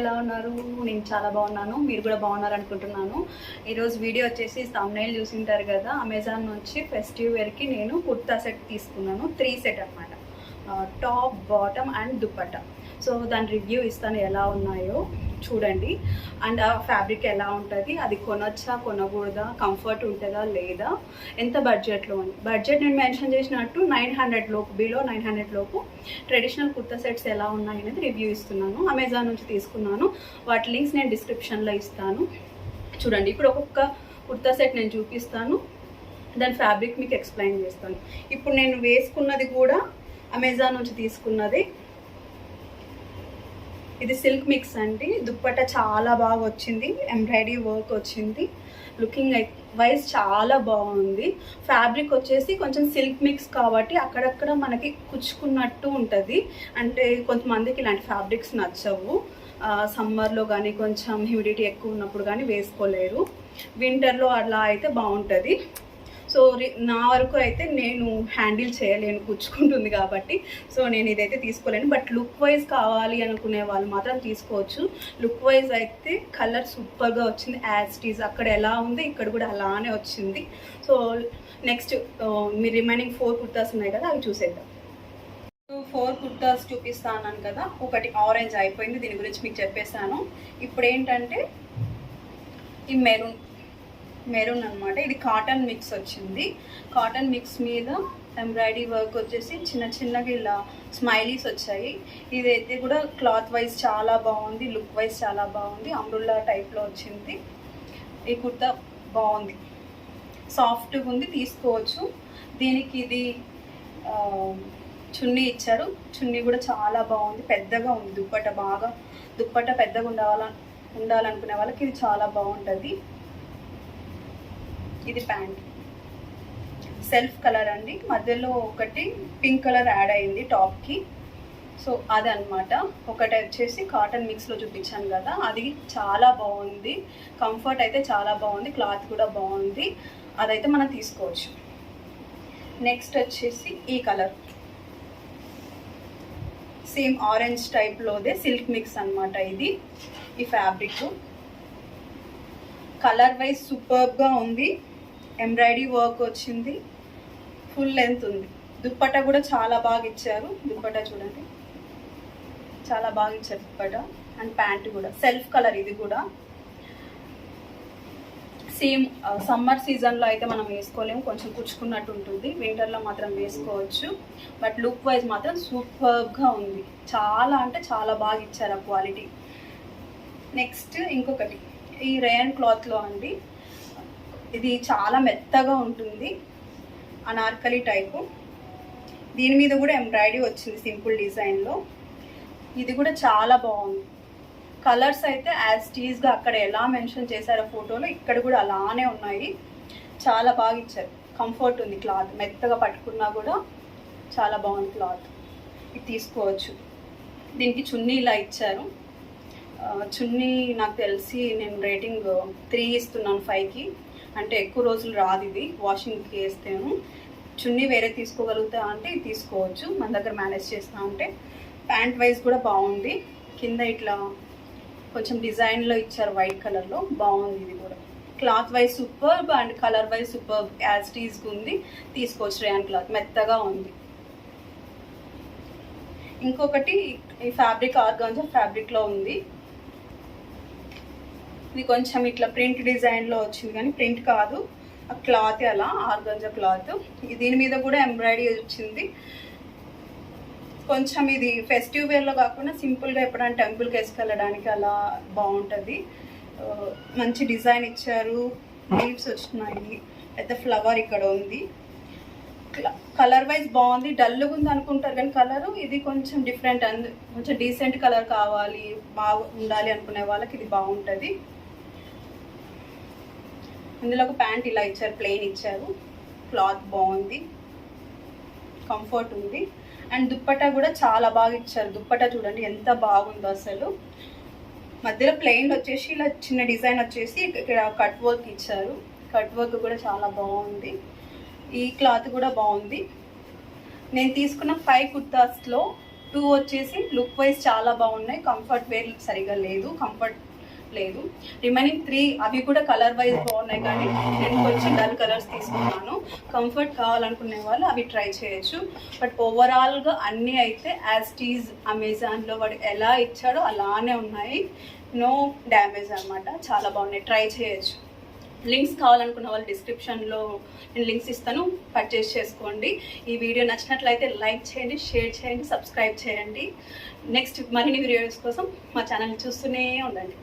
ఎలా ఉన్నారు? నేను చాలా బాగున్నాను, మీరు కూడా బాగున్నారు అనుకుంటున్నాను. ఈరోజు వీడియో వచ్చేసి థంబ్నెయిల్ చూసింటారు కదా, అమెజాన్ నుంచి ఫెస్టివ్ వేర్కి నేను కుర్తా సెట్ తీసుకున్నాను. 3 సెట్ అనమాట, top, bottom and dupatta. So దాని రివ్యూ ఇస్తాను, ఎలా ఉన్నాయో చూడండి. అండ్ ఆ ఫ్యాబ్రిక్ ఎలా ఉంటుంది, అది కొనొచ్చా కొనకూడదా, కంఫర్ట్ ఉంటుందా లేదా, ఎంత బడ్జెట్లో ఉంది. బడ్జెట్ నేను మెన్షన్ చేసినట్టు 900 లోపు, బిలో 900 లోపు ట్రెడిషనల్ కుర్తా సెట్స్ ఎలా ఉన్నాయి అనేది రివ్యూ ఇస్తున్నాను. అమెజాన్ నుంచి తీసుకున్నాను, వాటి లింక్స్ నేను డిస్క్రిప్షన్లో ఇస్తాను. చూడండి, ఇప్పుడు ఒక్కొక్క కుర్తా సెట్ నేను చూపిస్తాను, దాని ఫ్యాబ్రిక్ మీకు ఎక్స్ప్లెయిన్ చేస్తాను. ఇప్పుడు నేను వేసుకున్నది కూడా అమెజాన్ నుంచి తీసుకున్నది. ఇది సిల్క్ మిక్స్ అండి. దుప్పట్టా చాలా బాగా వచ్చింది, ఎంబ్రాయిడరీ వర్క్ వచ్చింది, లుకింగ్ వైజ్ చాలా బాగుంది. ఫ్యాబ్రిక్ వచ్చేసి కొంచెం సిల్క్ మిక్స్ కాబట్టి అక్కడక్కడ మనకి కుచ్చుకున్నట్టు ఉంటుంది. అంటే కొంతమందికి ఇలాంటి ఫ్యాబ్రిక్స్ నచ్చవు, సమ్మర్లో కానీ కొంచెం హ్యూమిడిటీ ఎక్కువ ఉన్నప్పుడు కానీ వేసుకోలేరు. వింటర్లో అలా అయితే బాగుంటుంది. సో నా వరకు అయితే నేను హ్యాండిల్ చేయలేను, కూర్చుకుంటుంది కాబట్టి. సో నేను ఇదైతే తీసుకోలేను. బట్ లుక్ వైజ్ కావాలి అనుకునే వాళ్ళు మాత్రం తీసుకోవచ్చు. లుక్ వైజ్ అయితే కలర్ సూపర్గా వచ్చింది, యాజ్ ఇట్ ఈజ్. అక్కడ ఎలా ఉంది ఇక్కడ కూడా అలానే వచ్చింది. సో నెక్స్ట్ మీ రిమైనింగ్ 4 కుర్తాస్ ఉన్నాయి కదా, అవి చూసేద్దాం. 4 కుర్తాస్ చూపిస్తాను కదా, ఒకటి ఆరెంజ్ అయిపోయింది, దీని గురించి మీకు చెప్పేసాను. ఇప్పుడు ఏంటంటే ఈ మెరూన్ అనమాట. ఇది కాటన్ మిక్స్ వచ్చింది. కాటన్ మిక్స్ మీద ఎంబ్రాయిడరీ వర్క్ వచ్చేసి చిన్న చిన్నగా ఇలా స్మైలీస్ వచ్చాయి. ఇదైతే కూడా క్లాత్ వైజ్ చాలా బాగుంది, లుక్ వైజ్ చాలా బాగుంది. అంబ్రెల్లా టైప్లో వచ్చింది. ఈ కుర్తా బాగుంది, సాఫ్ట్గా ఉంది, తీసుకోవచ్చు. దీనికి ఇది చున్నీ ఇచ్చారు, చున్నీ కూడా చాలా బాగుంది, పెద్దగా ఉంది. దుప్పట్టా పెద్దగా ఉండాలనుకునే వాళ్ళకి ఇది చాలా బాగుంటుంది. ఇది ప్యాంట్, సెల్ఫ్ కలర్ అండి. మధ్యలో ఒకటి పింక్ కలర్ యాడ్ అయింది టాప్కి. సో అదనమాట. ఒకటి వచ్చేసి కాటన్ మిక్స్లో చూపించాను కదా, అది చాలా బాగుంది. కంఫర్ట్ అయితే చాలా బాగుంది, క్లాత్ కూడా బాగుంది, అదైతే మనం తీసుకోవచ్చు. నెక్స్ట్ వచ్చేసి ఈ కలర్, సేమ్ ఆరెంజ్ టైప్లోదే సిల్క్ మిక్స్ అనమాట. ఇది ఈ ఫ్యాబ్రిక్ కలర్ వైజ్ సూపర్గా ఉంది. ఎంబ్రాయిడరీ వర్క్ వచ్చింది, ఫుల్ లెంత్ ఉంది. దుప్పట్టా కూడా చాలా బాగా ఇచ్చారు. దుప్పట్టా చూడండి, చాలా బాగా ఇచ్చారు దుప్పట్టా. అండ్ ప్యాంట్ కూడా సెల్ఫ్ కలర్. ఇది కూడా సేమ్ సమ్మర్ సీజన్లో అయితే మనం వేసుకోలేము, కొంచెం కుచ్చుకున్నట్టు ఉంటుంది. వింటర్లో మాత్రం వేసుకోవచ్చు. బట్ లుక్ వైజ్ మాత్రం సూపర్గా ఉంది, చాలా అంటే చాలా బాగా ఇచ్చారు ఆ క్వాలిటీ. నెక్స్ట్ ఇంకొకటి ఈ రేయన్ క్లాత్లో అండి. ఇది చాలా మెత్తగా ఉంటుంది, అనార్కలి టైపు. దీని మీద కూడా ఎంబ్రాయిడరీ వచ్చింది సింపుల్ డిజైన్లో. ఇది కూడా చాలా బాగుంది. కలర్స్ అయితే యాజ్ టీజ్గా అక్కడ ఎలా మెన్షన్ చేశారో ఫోటోలో, ఇక్కడ కూడా అలానే ఉన్నాయి. చాలా బాగా ఇచ్చారు, కంఫర్ట్ ఉంది, క్లాత్ మెత్తగా పట్టుకున్నా కూడా చాలా బాగుంది క్లాత్. ఇది తీసుకోవచ్చు. దీనికి చున్నీ ఇలా ఇచ్చారు. చున్నీ నాకు తెలిసి నేను రేటింగ్ 3 ఇస్తున్నాను 5కి. అంటే ఎక్కువ రోజులు రాదు ఇది, వాషింగ్కి వేస్తేను. చున్నీ వేరే తీసుకోగలుగుతా అంటే ఇది తీసుకోవచ్చు, మన దగ్గర మేనేజ్ చేస్తా అంటే. ప్యాంట్ వైజ్ కూడా బాగుంది, కింద ఇట్లా కొంచెం డిజైన్లో ఇచ్చారు వైట్ కలర్లో, బాగుంది. ఇది కూడా cloth wise superb and colour wise superb, as టీజ్గా ఉంది, తీసుకోవచ్చు. రేయన్ క్లాత్ మెత్తగా ఉంది. ఇంకొకటి ఈ ఫ్యాబ్రిక్ ఆర్గాంజా ఫ్యాబ్రిక్లో ఉంది. ఇది కొంచెం ఇట్లా ప్రింట్ డిజైన్లో వచ్చింది, కానీ ప్రింట్ కాదు, ఆ క్లాత్ అలా ఆర్గాంజా క్లాత్. దీని మీద కూడా ఎంబ్రాయిడరీ వచ్చింది. కొంచెం ఇది ఫెస్టివ్ వేర్లో కాకుండా సింపుల్గా ఎప్పుడైనా టెంపుల్కి వేసుకెళ్ళడానికి అలా బాగుంటుంది. మంచి డిజైన్ ఇచ్చారు, లీవ్స్ వచ్చినాయి, పెద్ద ఫ్లవర్ ఇక్కడ ఉంది. కలర్ వైజ్ బాగుంది. డల్గా ఉంది అనుకుంటారు కానీ కలరు ఇది కొంచెం డిఫరెంట్, కొంచెం డీసెంట్ కలర్ కావాలి, బాగా ఉండాలి అనుకునే వాళ్ళకి ఇది బాగుంటుంది. ఇందులో ఒక ప్యాంట్ ఇలా ఇచ్చారు, ప్లెయిన్ ఇచ్చారు, క్లాత్ బాగుంది, కంఫర్ట్ ఉంది. అండ్ దుప్పట్టా కూడా చాలా బాగా ఇచ్చారు. దుప్పట్టా చూడండి ఎంత బాగుందో అసలు. మధ్యలో ప్లెయిన్ వచ్చేసి ఇలా చిన్న డిజైన్ వచ్చేసి ఇక్కడ కట్ వర్క్ ఇచ్చారు. కట్ వర్క్ కూడా చాలా బాగుంది. ఈ క్లాత్ కూడా బాగుంది. నేను తీసుకున్న 5 కుర్తాస్లో 2 వచ్చేసి లుక్ వైజ్ చాలా బాగున్నాయి, కంఫర్ట్ వేర్ సరిగా లేదు, కంఫర్ట్ లేదు. రిమైనింగ్ 3 అవి కూడా కలర్ వైజ్ బాగున్నాయి, కానీ నేను కొంచెం డల్ కలర్స్ తీసుకున్నాను. కంఫర్ట్ కావాలనుకునే వాళ్ళు అవి ట్రై చేయొచ్చు. బట్ ఓవరాల్గా అన్నీ అయితే యాజ్ టీజ్ అమెజాన్లో వాడు ఎలా ఇచ్చాడో అలానే ఉన్నాయి, నో డ్యామేజ్ అనమాట. చాలా బాగున్నాయి, ట్రై చేయొచ్చు. లింక్స్ కావాలనుకున్న వాళ్ళు డిస్క్రిప్షన్లో నేను లింక్స్ ఇస్తాను, పర్చేస్ చేసుకోండి. ఈ వీడియో నచ్చినట్లయితే లైక్ చేయండి, షేర్ చేయండి, సబ్స్క్రైబ్ చేయండి. నెక్స్ట్ మరిన్ని వీడియోస్ కోసం మా ఛానల్ని చూస్తూనే ఉండండి.